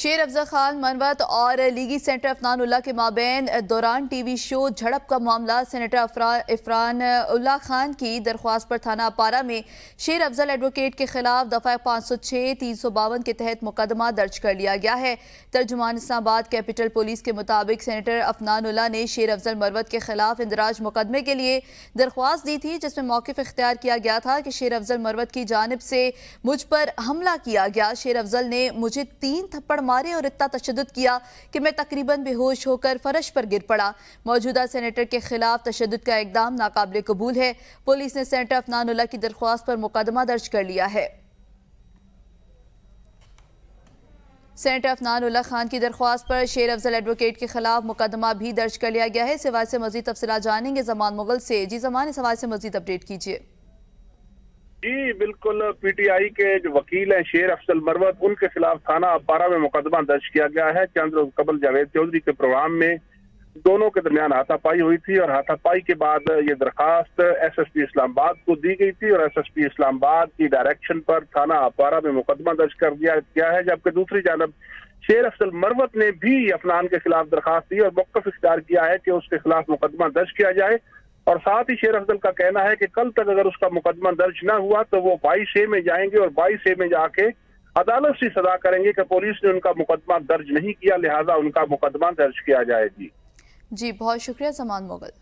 शेर अफजल खान मनवत और लीगी सेनेटर अफनान उल्लाह के माबैन दौरान टीवी शो झड़प का मामला सेनेटर इफरान उल्लाह खान की दरख्वास्त पर थाना अपारा में शेर अफजल एडवोकेट के खिलाफ दफा 506 352 के तहत मुकदमा दर्ज कर लिया गया है। तर्जुमान इस्लामाबाद कैपिटल पुलिस के मुताबिक सेनेटर अफनान उल्लाह ने शेर अफजल मरवत के खिलाफ इंदराज मुकदमे के लिए दरख्वास्त दी थी, जिसमें मौक़िफ़ इख्तियार किया गया था कि शेर अफजल मरवत की जानिब से मुझ पर हमला किया गया। शेर अफजल ने मुझे 3 थप्पड़ मारे और इतना तशद्दुद किया कि मैं तकरीबन बेहोश होकर फर्श पर गिर पड़ा। मौजूदा सेनेटर के खिलाफ तशद्दुद का इकदाम नाकाबिल कबूल है। पुलिस ने सेनेटर अफनान उल्लाह की दरख्वास्त पर मुकदमा दर्ज कर लिया है। सेनेटर अफनान उल्लाह खान की दरख्वास्त पर शेर अफजल एडवोकेट के खिलाफ मुकदमा भी दर्ज कर लिया गया है। इस हवाले से मजीद तफसीलात जानेंगे जमान मुगल से। जी जमान, इस हवाले से मजीद अपडेट कीजिए। जी बिल्कुल, पीटीआई के जो वकील हैं शेर अफजल मरवत, उनके खिलाफ थाना अपारा में मुकदमा दर्ज किया गया है। चंद रोज कबल जावेद चौधरी के प्रोग्राम में दोनों के दरमियान हाथापाई हुई थी और हाथापाई के बाद ये दरखास्त एसएसपी इस्लामाबाद को दी गई थी और एसएसपी इस्लामाबाद की डायरेक्शन पर थाना अपारा में मुकदमा दर्ज कर दिया गया है। जबकि दूसरी जानब शेर अफजल मरवत ने भी अफनान के खिलाफ दरखास्त दी और मौक़िफ़ इख्तियार किया है कि उसके खिलाफ मुकदमा दर्ज किया जाए। और साथ ही शेर अफजल का कहना है कि कल तक अगर उसका मुकदमा दर्ज ना हुआ तो वो 22A में जाएंगे और 22A में जाके अदालत से सदा करेंगे कि पुलिस ने उनका मुकदमा दर्ज नहीं किया, लिहाजा उनका मुकदमा दर्ज किया जाए। जी बहुत शुक्रिया जमान मुगल।